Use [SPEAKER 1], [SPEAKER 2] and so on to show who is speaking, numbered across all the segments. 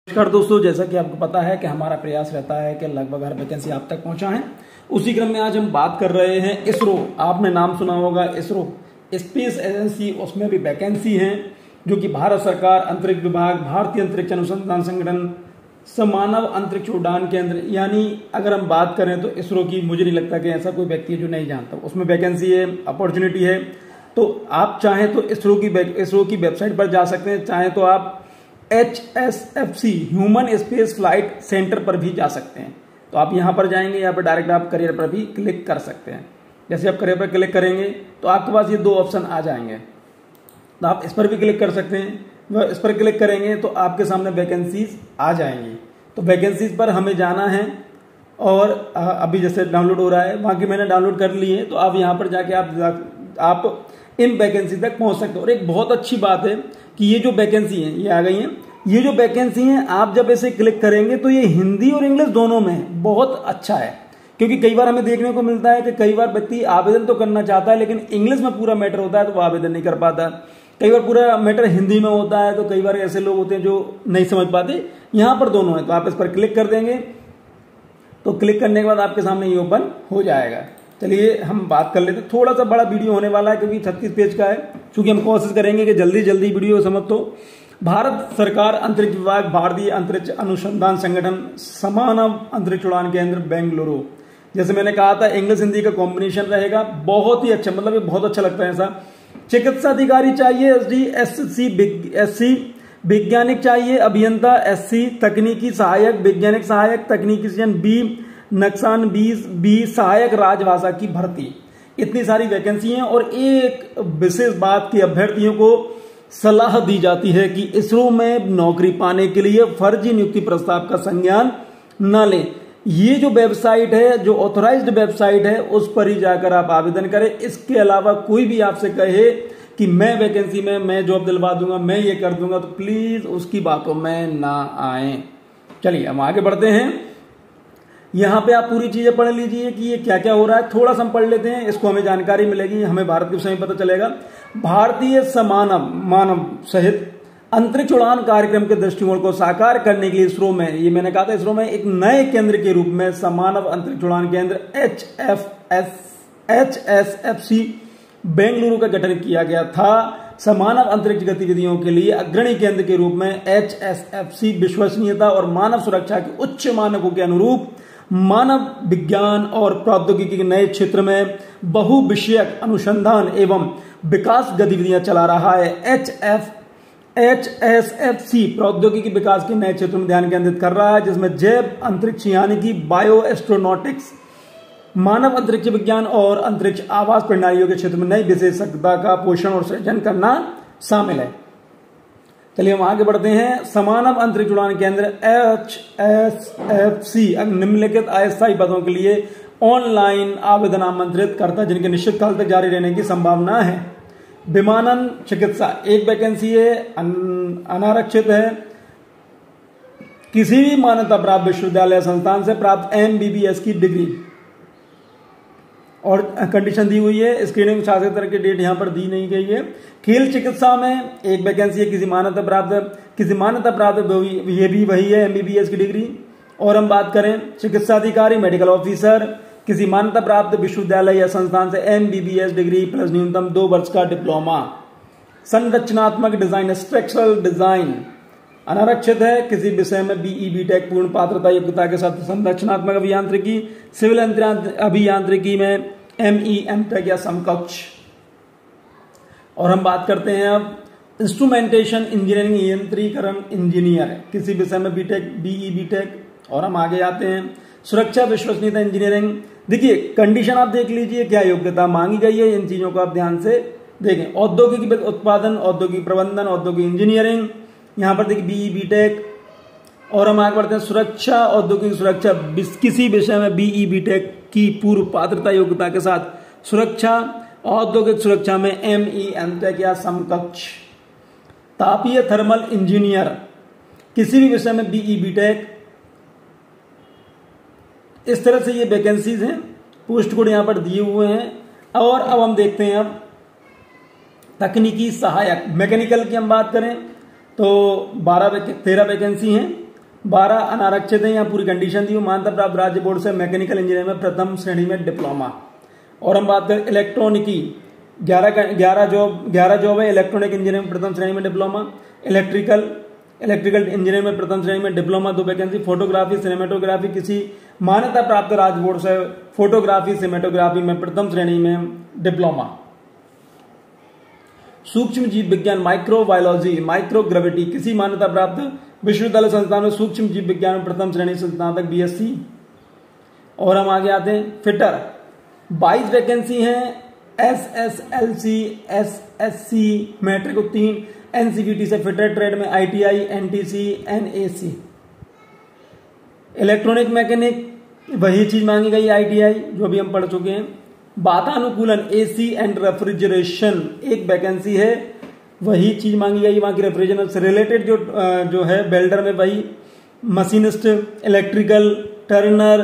[SPEAKER 1] नमस्कार दोस्तों, जैसा कि आपको पता है कि हमारा प्रयास रहता है कि लगभग हर वैकेंसी आप तक पहुंचा है। उसी क्रम में आज हम बात कर रहे हैं इसरो। आपने नाम सुना होगा, इसरो स्पेस एजेंसी, उसमें भी वैकेंसी है जो कि भारत सरकार अंतरिक्ष विभाग, भारतीय अंतरिक्ष अनुसंधान संगठन, समानव अंतरिक्ष उड़ान केंद्र, यानी अगर हम बात करें तो इसरो की, मुझे नहीं लगता कि ऐसा कोई व्यक्ति है जो नहीं जानता। उसमें वैकेंसी है, अपॉर्चुनिटी है। तो आप चाहें तो इसरो की वेबसाइट पर जा सकते हैं, चाहे तो आप HSFC human space flight centre पर भी जा सकते हैं। तो आप यहां पर जाएंगे, यहाँ पर डायरेक्ट आप करियर पर भी क्लिक कर सकते हैं। जैसे आप करियर पर क्लिक करेंगे तो आपके पास ये दो ऑप्शन आ जाएंगे, तो आप इस पर भी क्लिक कर सकते हैं। इस पर क्लिक करेंगे तो आपके सामने वैकेंसीज आ जाएंगी। तो वैकेंसीज पर हमें जाना है और अभी जैसे डाउनलोड हो रहा है, वहां की मैंने डाउनलोड कर ली है। तो आप यहाँ पर जाके आप इन वैकेंसी तक पहुंच सकते हो। और एक बहुत अच्छी बात है कि ये जो वैकेंसी है ये आ गई है। ये जो वैकेंसी है आप जब इसे क्लिक करेंगे तो ये हिंदी और इंग्लिश दोनों में बहुत अच्छा है, क्योंकि कई बार हमें देखने को मिलता है कि कई बार व्यक्ति आवेदन तो करना चाहता है लेकिन इंग्लिश में पूरा मैटर होता है तो वो आवेदन नहीं कर पाता। कई बार पूरा मैटर हिंदी में होता है तो कई बार ऐसे लोग होते हैं जो नहीं समझ पाते। यहां पर दोनों है, तो आप इस पर क्लिक कर देंगे तो क्लिक करने के बाद आपके सामने ये ओपन हो जाएगा। चलिए हम बात कर लेते। थोड़ा सा बड़ा वीडियो होने वाला है क्योंकि 36 पेज का है, क्योंकि हम कोशिश करेंगे कि जल्दी जल्दी वीडियो समझ। तो भारत सरकार अंतरिक्ष विभाग, भारतीय अंतरिक्ष अनुसंधान संगठन, समानव अंतरिक्ष उड़ान केंद्र, बेंगलुरु। जैसे मैंने कहा था इंग्लिश हिंदी का कॉम्बिनेशन रहेगा, बहुत ही अच्छा, मतलब ये बहुत अच्छा लगता है ऐसा। चिकित्सा अधिकारी चाहिए SC वैज्ञानिक चाहिए, अभियंता SC, तकनीकी सहायक, वैज्ञानिक सहायक, तकनीशियन B, नक्सान B, सहायक राजभाषा की भर्ती। इतनी सारी वैकेंसी हैं। और एक विशेष बात की अभ्यर्थियों को सलाह दी जाती है कि इसरो में नौकरी पाने के लिए फर्जी नियुक्ति प्रस्ताव का संज्ञान न लें। ये जो वेबसाइट है, जो ऑथोराइज्ड वेबसाइट है, उस पर ही जाकर आप आवेदन करें। इसके अलावा कोई भी आपसे कहे कि मैं वैकेंसी में मैं जॉब दिलवा दूंगा, मैं ये कर दूंगा, तो प्लीज उसकी बातों में ना आए। चलिए हम आगे बढ़ते हैं। यहां पे आप पूरी चीजें पढ़ लीजिए कि ये क्या क्या हो रहा है। थोड़ा सा हम पढ़ लेते हैं, इसको हमें जानकारी मिलेगी, हमें भारत के विषय में पता चलेगा। भारतीय मानव सहित अंतरिक्ष उड़ान कार्यक्रम के दृष्टिकोण को साकार करने के लिए इसरो में, ये मैंने कहा था, इसरो में एक नए केंद्र के रूप में समानव अंतरिक्ष उड़ान केंद्र HSFC बेंगलुरु का गठन किया गया था। समानव अंतरिक्ष गतिविधियों के लिए अग्रणी केंद्र के रूप में HSFC विश्वसनीयता और मानव सुरक्षा के उच्च मानकों के अनुरूप मानव विज्ञान और प्रौद्योगिकी के नए क्षेत्र में बहुविषयक अनुसंधान एवं विकास गतिविधियां चला रहा है। HSFC प्रौद्योगिकी विकास के नए क्षेत्रों में ध्यान केंद्रित कर रहा है, जिसमें जैव अंतरिक्ष यानी कि बायो एस्ट्रोनॉटिक्स, मानव अंतरिक्ष विज्ञान और अंतरिक्ष आवास प्रणालियों के क्षेत्र में नई विशेषज्ञता का पोषण और सृजन करना शामिल है। चलिए हम आगे बढ़ते हैं। समानव अंतरिक्ष उड़ान केंद्र HSFC निम्नलिखित अस्थायी पदों के लिए ऑनलाइन आवेदन आमंत्रित करता है, जिनके निश्चित काल तक जारी रहने की संभावना है। विमानन चिकित्सा एक वैकेंसी है, अनारक्षित है। किसी भी मान्यता प्राप्त विश्वविद्यालय संस्थान से प्राप्त MBBS की डिग्री, और कंडीशन दी हुई है। स्क्रीनिंग शासक तरह की डेट यहां पर दी नहीं गई है। खेल चिकित्सा में एक वैकेंसी है, किसी मान्यता प्राप्त ये भी वही है, MBBS की डिग्री। और हम बात करें चिकित्सा अधिकारी, मेडिकल ऑफिसर, किसी मान्यता प्राप्त विश्वविद्यालय या संस्थान से MBBS डिग्री प्लस न्यूनतम 2 वर्ष का डिप्लोमा। संरचनात्मक डिजाइन, स्ट्रक्चरल डिजाइन अनारक्षित है। किसी विषय में BE BTech पूर्ण पात्रता योग्यता के साथ संरचनात्मक अभियांत्रिकी, सिविल अभियांत्रिकी में ME MTech या समकक्ष। और हम बात करते हैं अब इंस्ट्रूमेंटेशन इंजीनियरिंग, यंत्रीकरण इंजीनियर, किसी विषय में BE BTech। और हम आगे आते हैं सुरक्षा विश्वसनीयता इंजीनियरिंग। देखिए कंडीशन आप देख लीजिए, क्या योग्यता मांगी गई है, इन चीजों को आप ध्यान से देखें। औद्योगिक उत्पादन, औद्योगिक प्रबंधन, औद्योगिक इंजीनियरिंग, यहां पर देखिए BE BTech। और हम आगे बढ़ते हैं सुरक्षा, औद्योगिक सुरक्षा, किसी विषय में BE BTech की पूर्व पात्रता योग्यता के साथ सुरक्षा, औद्योगिक सुरक्षा में ME MTech या समकक्ष। तापीय थर्मल इंजीनियर, किसी भी विषय में BE BTech। इस तरह से ये वैकेंसीज हैं, पोस्ट कोड यहां पर दिए हुए हैं। और अब हम देखते हैं अब तकनीकी सहायक, मैकेनिकल की हम बात करें तो 13 वैकेंसी हैं। 12 अनारक्षित है, यहाँ पूरी कंडीशन दी, मान्यता प्राप्त राज्य बोर्ड से मैकेनिकल इंजीनियरिंग में प्रथम श्रेणी में डिप्लोमा। और हम बात करें इलेक्ट्रॉनिकी, 11 जॉब है इलेक्ट्रॉनिक इंजीनियरिंग में प्रथम श्रेणी में डिप्लोमा, इलेक्ट्रिकल इंजीनियरिंग में प्रथम श्रेणी में डिप्लोमा 2 वैकेंसी, फोटोग्राफी सिनेमेटोग्राफी किसी मान्यता प्राप्त राज्य बोर्ड से फोटोग्राफी सिनेमेटोग्राफी में प्रथम श्रेणी में डिप्लोमा। सूक्ष्म जीव विज्ञान माइक्रोबायोलॉजी माइक्रोग्रेविटी किसी मान्यता प्राप्त विश्वविद्यालय संस्थान में सूक्ष्म जीव विज्ञान में प्रथम श्रेणी से स्नातक बीएससी। और हम आगे आते हैं फिटर, 22 वैकेंसी हैं, एसएसएलसी एसएससी मैट्रिक उत्तीर्ण, एनसीवीटी से फिटर, ट्रेड में ITI NTC NAC. Electronic mechanic वही चीज मांगी गई आईटीआई जो भी हम पढ़ चुके हैं। वातानुकूलन एसी एंड रेफ्रिजरेशन 1 वैकेंसी है, वही चीज मांगी गई वहां की रेफ्रिजरेशन से रिलेटेड जो है वेल्डर में वही, मशीनिस्ट इलेक्ट्रिकल टर्नर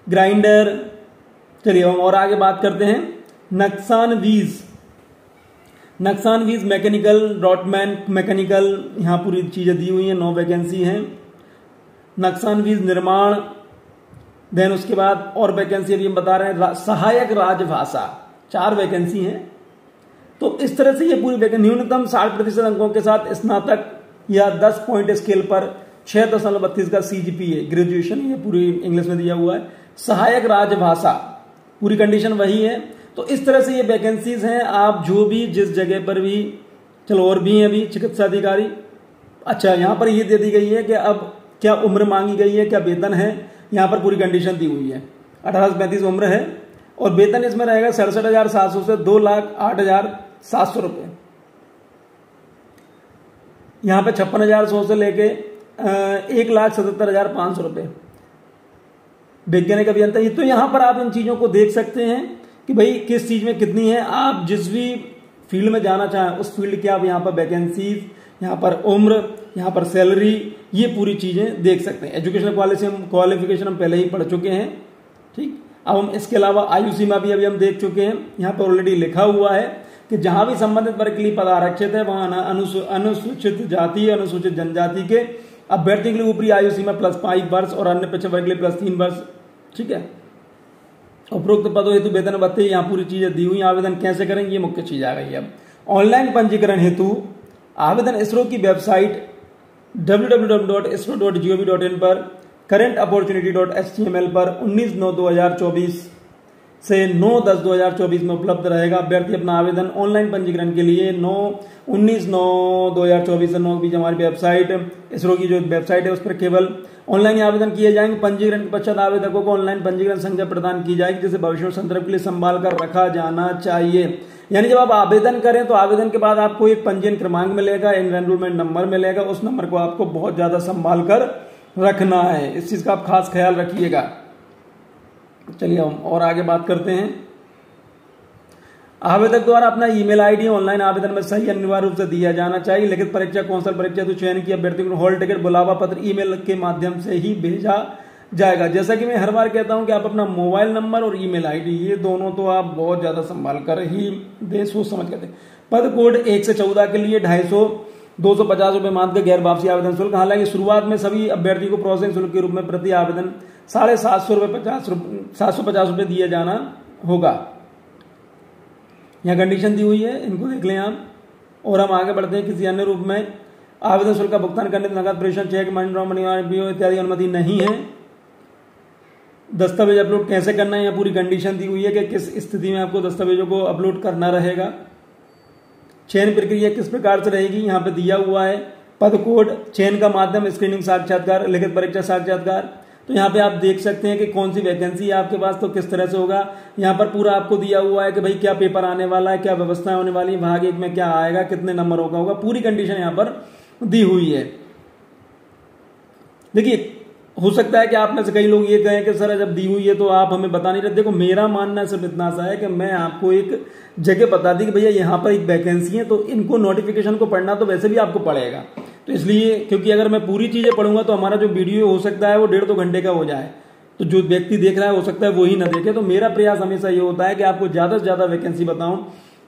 [SPEAKER 1] ग्राइंडर। चलिए हम और आगे बात करते हैं। नक्सानवीज मैकेनिकल, डॉटमैन मैकेनिकल, यहाँ पूरी चीजें दी हुई हैं, 9 वैकेंसी हैं। नक्सानवीज निर्माण, देन उसके बाद और वैकेंसी अभी हम बता रहे हैं, सहायक राजभाषा 4 वैकेंसी हैं। तो इस तरह से ये पूरी वैकेंसी न्यूनतम 60% अंकों के साथ स्नातक या 10 पॉइंट स्केल पर 6.32 का सीजीपीए ग्रेजुएशन, ये पूरी इंग्लिश में दिया हुआ है। सहायक राजभाषा पूरी कंडीशन वही है। तो इस तरह से ये वैकेंसीज हैं, आप जो भी जिस जगह पर भी, चलो और भी हैं अभी चिकित्सा अधिकारी। अच्छा यहाँ पर ये दे दी गई है कि अब क्या उम्र मांगी गई है, क्या वेतन है, यहाँ पर पूरी कंडीशन दी हुई है। 18 से 35 उम्र है और वेतन इसमें रहेगा 67,700 से 2,08,700 रुपये। यहाँ पे 56,100 से लेके 1,77,500 रुपये वैज्ञानिक अभियंता। तो यहाँ पर आप इन चीजों को देख सकते हैं कि भाई किस चीज में कितनी है। आप जिस भी फील्ड में जाना चाहें उस फील्ड के आप यहाँ पर वैकेंसीज, यहाँ पर उम्र, यहाँ पर सैलरी, ये पूरी चीजें देख सकते हैं। एजुकेशनल क्वालिफिकेशन हम पहले ही पढ़ चुके हैं, ठीक। अब हम इसके अलावा आयु सीमा भी अभी हम देख चुके हैं। यहाँ पर ऑलरेडी लिखा हुआ है कि जहां भी संबंधित वर्ग के लिए पद आरक्षित है वहां अनुसूचित जाति अनुसूचित जनजाति के अभ्यर्थी के लिए ऊपरी आयु सीमा +5 वर्ष और अन्य पिछड़े वर्ग के लिए +3 वर्ष, ठीक है। उपरोक्त पदों हेतु वेतन भत्ते, यहाँ पूरी चीजें दी हुई। आवेदन कैसे करेंगे ये मुख्य चीज आ गई। अब ऑनलाइन पंजीकरण हेतु आवेदन इसरो की वेबसाइट www.isro.gov.in पर currentopportunity.html पर 19/9/2024 से 9/10/2024 में उपलब्ध रहेगा। अभ्यर्थी अपना आवेदन ऑनलाइन पंजीकरण के लिए 19/9/2024 से 9 के बीच हमारी वेबसाइट इसरो की जो वेबसाइट है उस पर केवल ऑनलाइन आवेदन किए जाएंगे। पंजीकरण के पश्चात आवेदकों को ऑनलाइन पंजीकरण संख्या प्रदान की जाएगी जिसे भविष्य में संदर्भ के लिए संभाल कर रखा जाना चाहिए। यानी जब आप आवेदन करें तो आवेदन के बाद आपको एक पंजीयन क्रमांक मिलेगा, एनरोलमेंट नंबर मिलेगा, उस नंबर को आपको बहुत ज्यादा संभाल कर रखना है। इस चीज का आप खास ख्याल रखिएगा। चलिए हम और आगे बात करते हैं। आवेदक द्वारा अपना ईमेल आईडी ऑनलाइन आवेदन में सही अनिवार्य रूप से दिया जाना चाहिए। लिखित परीक्षा कौशल परीक्षा तो चयन की अभ्यर्थी को हॉल टिकट बुलावा पत्र ईमेल के माध्यम से ही भेजा जाएगा। जैसा कि मैं हर बार कहता हूं कि आप अपना मोबाइल नंबर और ईमेल आईडी ये दोनों तो आप बहुत ज्यादा संभाल कर ही दे, सोच समझ कर दें। पद कोड 1 से 14 के लिए 250 रुपए मात्र गैर वापसी आवेदन शुल्क। हालांकि शुरुआत में सभी अभ्यर्थी को प्रोसेसिंग शुल्क के रूप में प्रति आवेदन 750 रुपए दिया जाना होगा। यहाँ कंडीशन दी हुई है, इनको देख लें आप। और हम आगे बढ़ते हैं। किसी अन्य रूप में आवेदन शुल्क का भुगतान करने नकद प्रेषण चेक मनी इत्यादि अनुमति नहीं है। दस्तावेज अपलोड कैसे करना है, यहाँ पूरी कंडीशन दी हुई है कि किस स्थिति में आपको दस्तावेजों को अपलोड करना रहेगा। चयन प्रक्रिया किस प्रकार से रहेगी यहाँ पे दिया हुआ है। पद कोड, चयन का माध्यम, स्क्रीनिंग साक्षात्कार, लिखित परीक्षा साक्षात्कार। तो यहाँ पे आप देख सकते हैं कि कौन सी वैकेंसी है आपके पास तो किस तरह से होगा। यहाँ पर पूरा आपको दिया हुआ है कि भाई क्या पेपर आने वाला है, क्या व्यवस्थाएं होने वाली है, भाग 1 में क्या आएगा, कितने नंबर होगा, पूरी कंडीशन यहाँ पर दी हुई है। देखिए हो सकता है कि आप में से कई लोग ये कहें कि सर जब दी हुई है तो आप हमें बता नहीं रहे। देखो मेरा मानना सिर्फ इतना सा है कि मैं आपको एक जगह बता दी कि भैया यहाँ पर एक वैकेंसी है, तो इनको नोटिफिकेशन को पढ़ना तो वैसे भी आपको पड़ेगा। तो इसलिए क्योंकि अगर मैं पूरी चीजें पढ़ूंगा तो हमारा जो वीडियो हो सकता है वो 1.5-2 घंटे का हो जाए, तो जो व्यक्ति देख रहा है हो सकता है वो ही ना देखे। तो मेरा प्रयास हमेशा ये होता है कि आपको ज्यादा से ज्यादा वैकेंसी बताऊं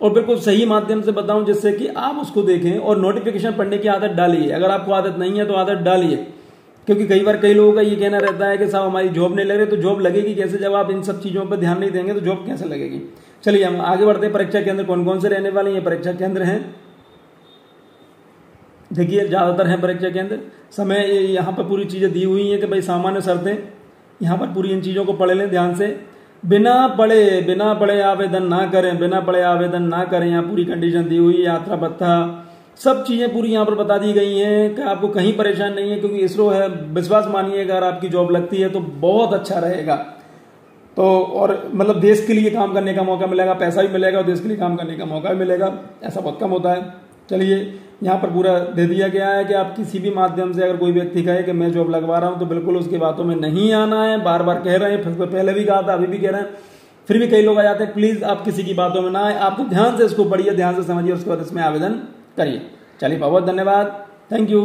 [SPEAKER 1] और बिल्कुल सही माध्यम से बताऊं जिससे कि आप उसको देखें और नोटिफिकेशन पढ़ने की आदत डालिए। अगर आपको आदत नहीं है तो आदत डालिए क्योंकि कई बार कई लोगों का ये कहना रहता है कि साहब हमारी जॉब नहीं लग रही, तो जॉब लगेगी कैसे जब आप इन सब चीज़ों पर ध्यान नहीं देंगे, तो जॉब कैसे लगेगी। चलिए हम आगे बढ़ते हैं। परीक्षा केंद्र कौन कौन से रहने वाले हैं? परीक्षा केंद्र हैं, देखिए ज़्यादातर हैं परीक्षा केंद्र। समय यहाँ पर पूरी चीज़ें दी हुई हैं कि भाई सामान्य शर्तें, यहाँ पर पूरी इन चीज़ों को पढ़ लें ध्यान से। बिना पढ़े आवेदन ना करें, बिना पढ़े आवेदन ना करें, यहाँ पूरी कंडीशन दी हुई है। यात्रा भत्ता सब चीज़ें पूरी यहाँ पर बता दी गई हैं कि आपको कहीं परेशान नहीं है, क्योंकि इसरो है। विश्वास मानिए अगर आपकी जॉब लगती है तो बहुत अच्छा रहेगा। तो और मतलब देश के लिए काम करने का मौका मिलेगा, पैसा भी मिलेगा और देश के लिए काम करने का मौका भी मिलेगा, ऐसा बहुत कम होता है। चलिए यहाँ पर पूरा दे दिया गया है कि आप किसी भी माध्यम से अगर कोई व्यक्ति कहे कि मैं जॉब लगवा रहा हूँ तो बिल्कुल उसकी बातों में नहीं आना है। बार बार कह रहे हैं, फिर पहले भी कहा था, अभी भी कह रहे हैं, फिर भी कई लोग आ जाते हैं। प्लीज आप किसी की बातों में ना आए, आप तो ध्यान से इसको पढ़िए, ध्यान से समझिए, उसके बाद इसमें आवेदन करिए। चलिए बहुत बहुत धन्यवाद, थैंक यू।